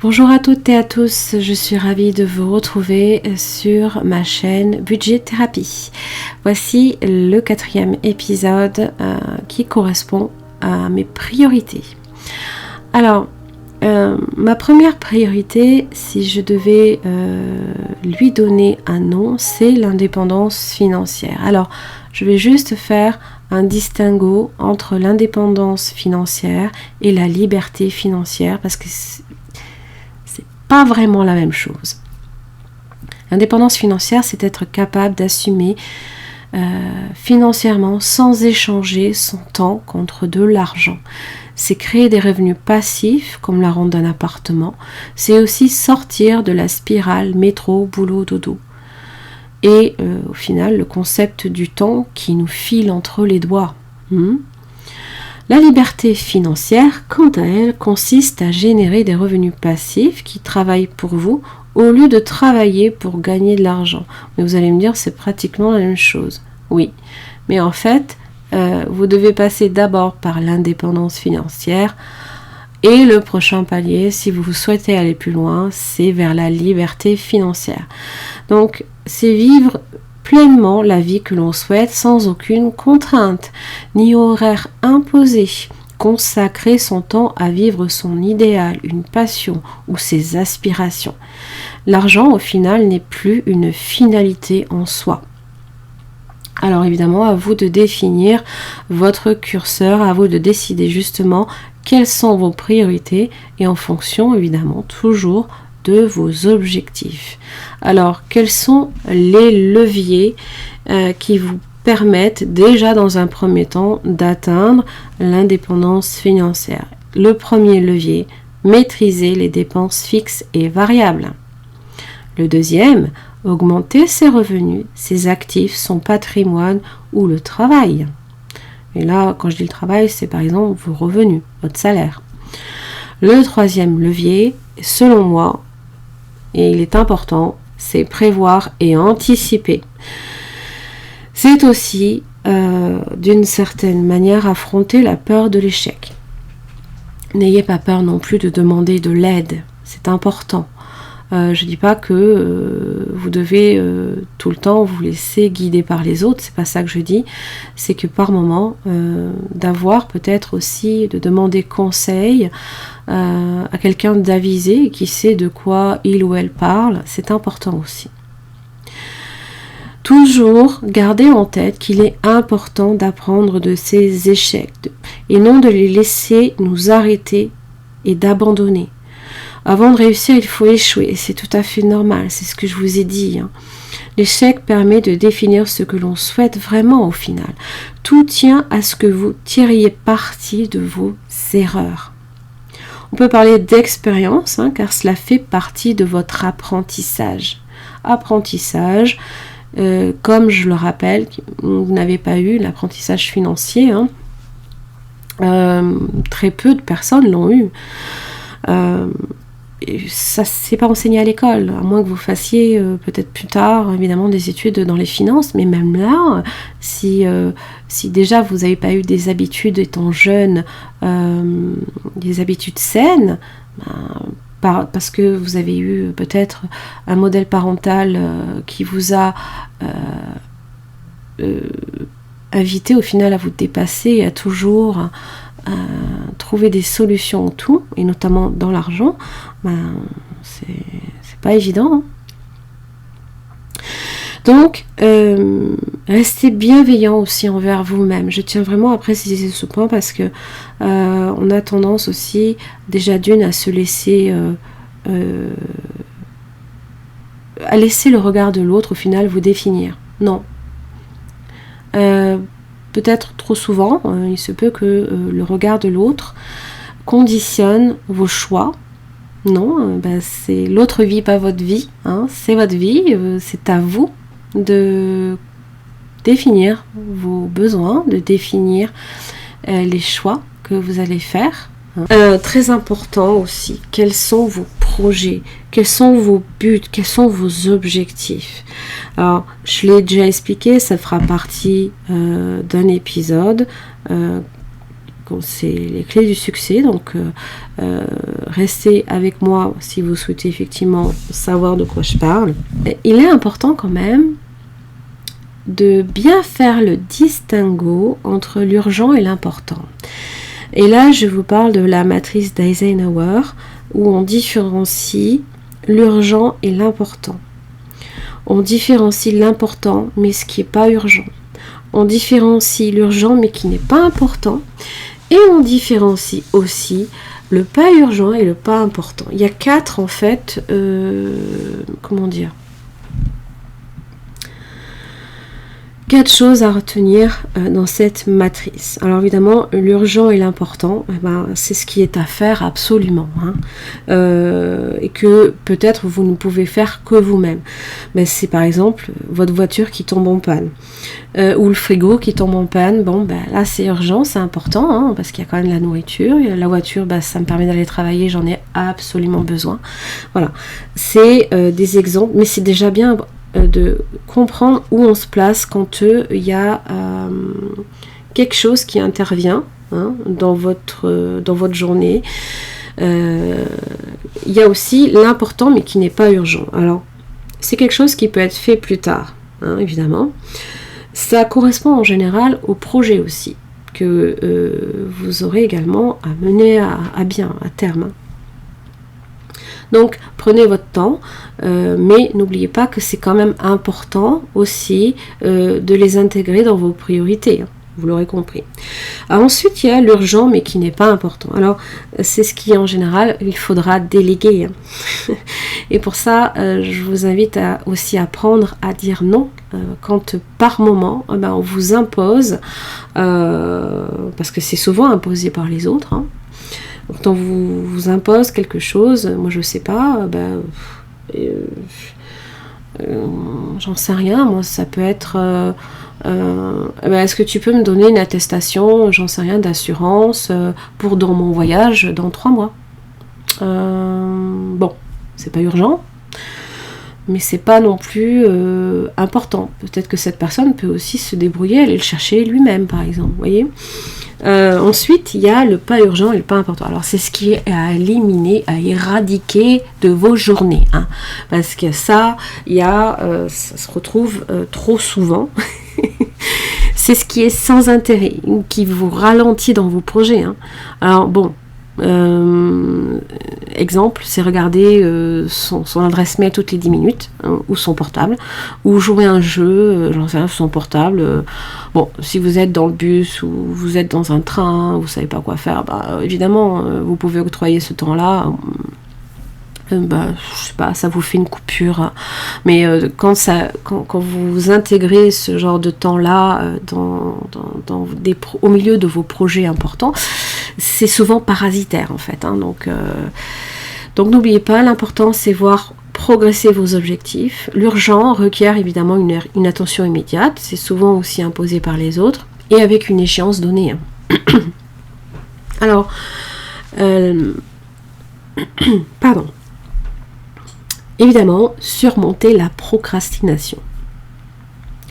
Bonjour à toutes et à tous, je suis ravie de vous retrouver sur ma chaîne Budget Thérapie. Voici le 4e épisode qui correspond à mes priorités. Alors, ma première priorité, si je devais lui donner un nom, c'est l'indépendance financière. Alors, je vais juste faire un distinguo entre l'indépendance financière et la liberté financière parce que c'est pas vraiment la même chose. L'indépendance financière, c'est être capable d'assumer financièrement sans échanger son temps contre de l'argent. C'est créer des revenus passifs comme la rente d'un appartement. C'est aussi sortir de la spirale métro, boulot, dodo. Et au final, le concept du temps qui nous file entre les doigts. La liberté financière, quant à elle, consiste à générer des revenus passifs qui travaillent pour vous au lieu de travailler pour gagner de l'argent. Mais vous allez me dire, c'est pratiquement la même chose. Oui, mais en fait, vous devez passer d'abord par l'indépendance financière et le prochain palier, si vous souhaitez aller plus loin, c'est vers la liberté financière. Donc, c'est vivre pleinement la vie que l'on souhaite sans aucune contrainte, ni horaire imposé. Consacrer son temps à vivre son idéal, une passion ou ses aspirations. L'argent, au final, n'est plus une finalité en soi. Alors évidemment, à vous de définir votre curseur, à vous de décider justement quelles sont vos priorités et en fonction, évidemment, toujours de vos objectifs. Alors, quels sont les leviers qui vous permettent déjà dans un premier temps d'atteindre l'indépendance financière? Le premier levier, maîtriser les dépenses fixes et variables. Le deuxième, augmenter ses revenus, ses actifs, son patrimoine ou le travail. Et là, quand je dis le travail, c'est par exemple vos revenus, votre salaire. Le troisième levier, selon moi, et il est important, c'est prévoir et anticiper. C'est aussi, d'une certaine manière, affronter la peur de l'échec. N'ayez pas peur non plus de demander de l'aide, c'est important. Je ne dis pas que vous devez tout le temps vous laisser guider par les autres, c'est pas ça que je dis, c'est que par moment, d'avoir peut-être aussi, de demander conseil à quelqu'un d'avisé qui sait de quoi il ou elle parle, c'est important aussi. Toujours garder en tête qu'il est important d'apprendre de ses échecs et non de les laisser nous arrêter et d'abandonner. Avant de réussir, il faut échouer, et c'est tout à fait normal, c'est ce que je vous ai dit. L'échec permet de définir ce que l'on souhaite vraiment au final. Tout tient à ce que vous tiriez parti de vos erreurs. On peut parler d'expérience, car cela fait partie de votre apprentissage. Apprentissage, comme je le rappelle, vous n'avez pas eu l'apprentissage financier, très peu de personnes l'ont eu. Ça c'est pas enseigné à l'école, à moins que vous fassiez peut-être plus tard évidemment des études dans les finances, mais même là, si déjà vous n'avez pas eu des habitudes étant jeune, des habitudes saines, parce que vous avez eu peut-être un modèle parental qui vous a invité au final à vous dépasser et à toujours trouver des solutions en tout, et notamment dans l'argent, c'est pas évident. Donc, restez bienveillant aussi envers vous-même. Je tiens vraiment à préciser ce point parce que on a tendance aussi, déjà d'une, à se laisser à laisser le regard de l'autre au final vous définir. Non. Peut-être trop souvent, il se peut que le regard de l'autre conditionne vos choix. Non, c'est l'autre vie, pas votre vie. C'est votre vie, c'est à vous de définir vos besoins, de définir les choix que vous allez faire. Très important aussi, quels sont vos projets, quels sont vos buts, quels sont vos objectifs. Alors, je l'ai déjà expliqué, ça fera partie d'un épisode c'est les clés du succès. Donc, restez avec moi si vous souhaitez effectivement savoir de quoi je parle. Il est important quand même de bien faire le distinguo entre l'urgent et l'important. Et là, je vous parle de la matrice d'Eisenhower, où on différencie l'urgent et l'important. On différencie l'important, mais ce qui n'est pas urgent. On différencie l'urgent, mais qui n'est pas important. Et on différencie aussi le pas urgent et le pas important. Il y a 4, en fait, comment dire, 4 choses à retenir dans cette matrice. Alors évidemment, l'urgent et l'important, c'est ce qui est à faire absolument, et que peut-être vous ne pouvez faire que vous-même. Mais c'est par exemple votre voiture qui tombe en panne, ou le frigo qui tombe en panne. Bon, là c'est urgent, c'est important, parce qu'il y a quand même la nourriture. La voiture, ça me permet d'aller travailler, j'en ai absolument besoin. Voilà, c'est des exemples, mais c'est déjà bien de comprendre où on se place quand il y a quelque chose qui intervient dans votre journée. Il y a aussi l'important mais qui n'est pas urgent. Alors c'est quelque chose qui peut être fait plus tard, évidemment. Ça correspond en général au projet aussi que vous aurez également à mener à bien, à terme. Donc prenez votre temps, mais n'oubliez pas que c'est quand même important aussi de les intégrer dans vos priorités, vous l'aurez compris. Alors, ensuite, il y a l'urgent mais qui n'est pas important. Alors c'est ce qui en général il faudra déléguer. Et pour ça, je vous invite à aussi apprendre à dire non quand par moment on vous impose, parce que c'est souvent imposé par les autres. Quand on vous impose quelque chose, moi je sais pas, j'en sais rien, moi ça peut être est-ce que tu peux me donner une attestation, j'en sais rien, d'assurance pour dans mon voyage dans 3 mois. Bon, c'est pas urgent, mais c'est pas non plus important. Peut-être que cette personne peut aussi se débrouiller, aller le chercher lui-même par exemple, vous voyez. Ensuite, il y a le pas urgent et le pas important. Alors, c'est ce qui est à éliminer, à éradiquer de vos journées. Parce que ça, ça se retrouve trop souvent. C'est ce qui est sans intérêt, qui vous ralentit dans vos projets. Alors, bon, exemple, c'est regarder son adresse mail toutes les 10 minutes, ou son portable, ou jouer un jeu, j'en sais rien, sur son portable. Bon, si vous êtes dans le bus ou vous êtes dans un train, vous savez pas quoi faire, évidemment, vous pouvez octroyer ce temps-là. Je sais pas, ça vous fait une coupure. Mais quand vous intégrez ce genre de temps-là au milieu de vos projets importants, c'est souvent parasitaire en fait. Donc n'oubliez pas, l'important c'est voir progresser vos objectifs. L'urgent requiert évidemment une attention immédiate. C'est souvent aussi imposé par les autres et avec une échéance donnée. Alors, pardon. Évidemment, surmonter la procrastination.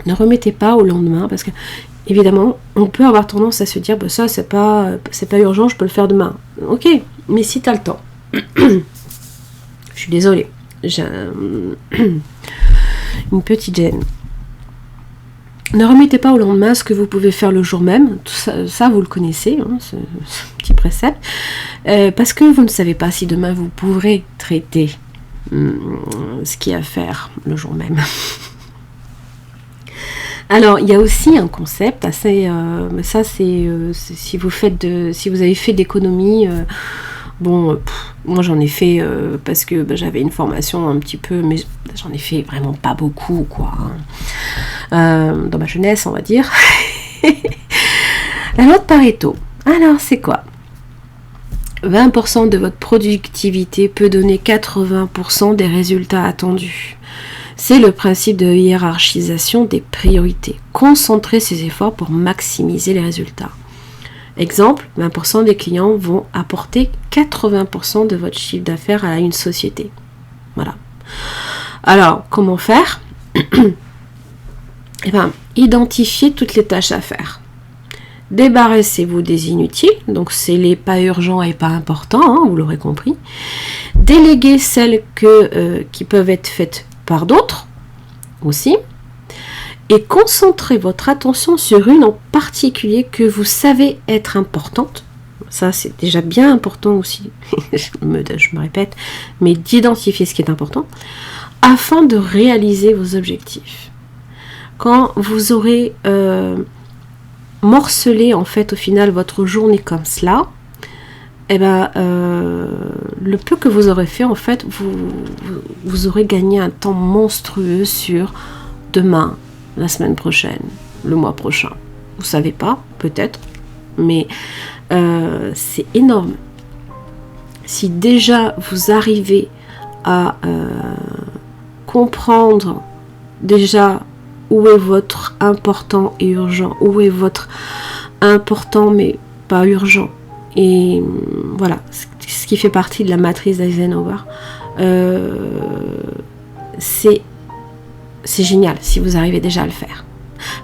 Ne remettez pas au lendemain parce que, évidemment, on peut avoir tendance à se dire ça, c'est pas urgent, je peux le faire demain. Ok, mais si tu as le temps. Je suis désolée. J'ai une petite gêne. Ne remettez pas au lendemain ce que vous pouvez faire le jour même. Tout ça vous le connaissez, ce petit précepte. Parce que vous ne savez pas si demain vous pourrez traiter ce qu'il y a à faire le jour même. Alors il y a aussi un concept assez ça c'est si vous avez fait d'économie, moi j'en ai fait parce que j'avais une formation un petit peu, mais j'en ai fait vraiment pas beaucoup dans ma jeunesse on va dire. La loi de Pareto, alors c'est quoi? 20% de votre productivité peut donner 80% des résultats attendus. C'est le principe de hiérarchisation des priorités. Concentrez ses efforts pour maximiser les résultats. Exemple, 20% des clients vont apporter 80% de votre chiffre d'affaires à une société. Voilà. Alors, comment faire? Identifiez toutes les tâches à faire. Débarrassez-vous des inutiles, donc c'est les pas urgents et pas importants, hein, vous l'aurez compris. Déléguez celles qui peuvent être faites par d'autres aussi. Et concentrez votre attention sur une en particulier que vous savez être importante. Ça, c'est déjà bien important aussi, je me répète, mais d'identifier ce qui est important, afin de réaliser vos objectifs. Quand vous aurez morcelé, en fait, au final, votre journée comme cela, eh ben, le peu que vous aurez fait, en fait, vous aurez gagné un temps monstrueux sur demain, la semaine prochaine, le mois prochain. Vous savez pas, peut-être, mais c'est énorme. Si déjà vous arrivez à comprendre déjà où est votre important et urgent, où est votre important mais pas urgent, et voilà, ce qui fait partie de la matrice d'Eisenhower, c'est génial si vous arrivez déjà à le faire.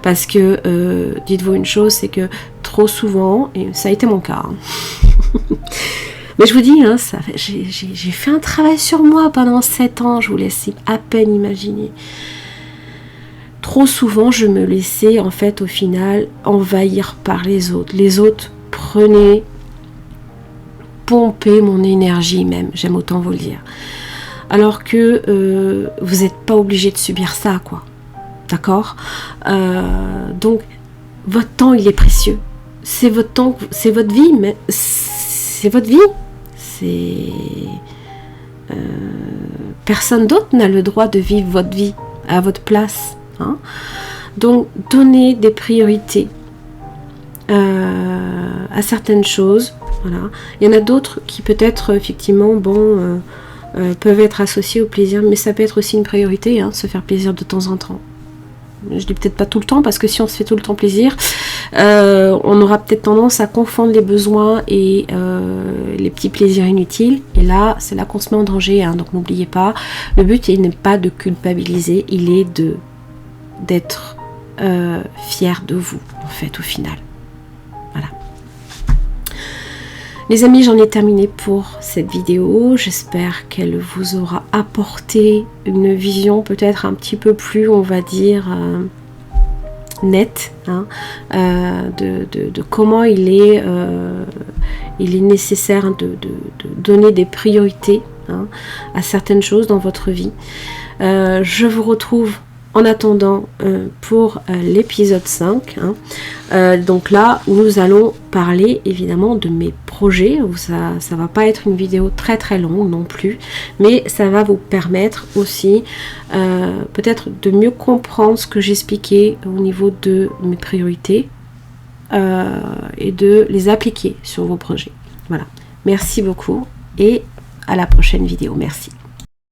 Parce que, dites-vous une chose, c'est que trop souvent, et ça a été mon cas, hein, mais je vous dis, hein, j'ai fait un travail sur moi pendant 7 ans, je vous laisse à peine imaginer. Trop souvent, je me laissais, en fait, au final, envahir par les autres. Les autres prenaient, pompaient mon énergie même, j'aime autant vous le dire. Alors que vous n'êtes pas obligé de subir ça, quoi. D'accord ? Donc, votre temps, il est précieux. C'est votre temps, c'est votre vie, mais c'est votre vie. Personne d'autre n'a le droit de vivre votre vie à votre place. Hein ? Donc, donnez des priorités à certaines choses. Voilà. Il y en a d'autres qui peut-être, effectivement, peuvent être associés au plaisir, mais ça peut être aussi une priorité, hein, se faire plaisir de temps en temps. Je dis peut-être pas tout le temps, parce que si on se fait tout le temps plaisir, on aura peut-être tendance à confondre les besoins et les petits plaisirs inutiles, et là, c'est là qu'on se met en danger, hein, donc n'oubliez pas, le but il n'est pas de culpabiliser, il est d'être fier de vous, en fait, au final. Voilà. Les amis, j'en ai terminé pour cette vidéo. J'espère qu'elle vous aura apporté une vision peut-être un petit peu plus, on va dire, nette, hein, de comment il est nécessaire de donner des priorités, hein, à certaines choses dans votre vie. Je vous retrouve en attendant pour l'épisode 5, hein. Donc là, nous allons parler évidemment de mes projets. Ça va pas être une vidéo très très longue non plus, mais ça va vous permettre aussi peut-être de mieux comprendre ce que j'expliquais au niveau de mes priorités et de les appliquer sur vos projets. Voilà. Merci beaucoup et à la prochaine vidéo. Merci.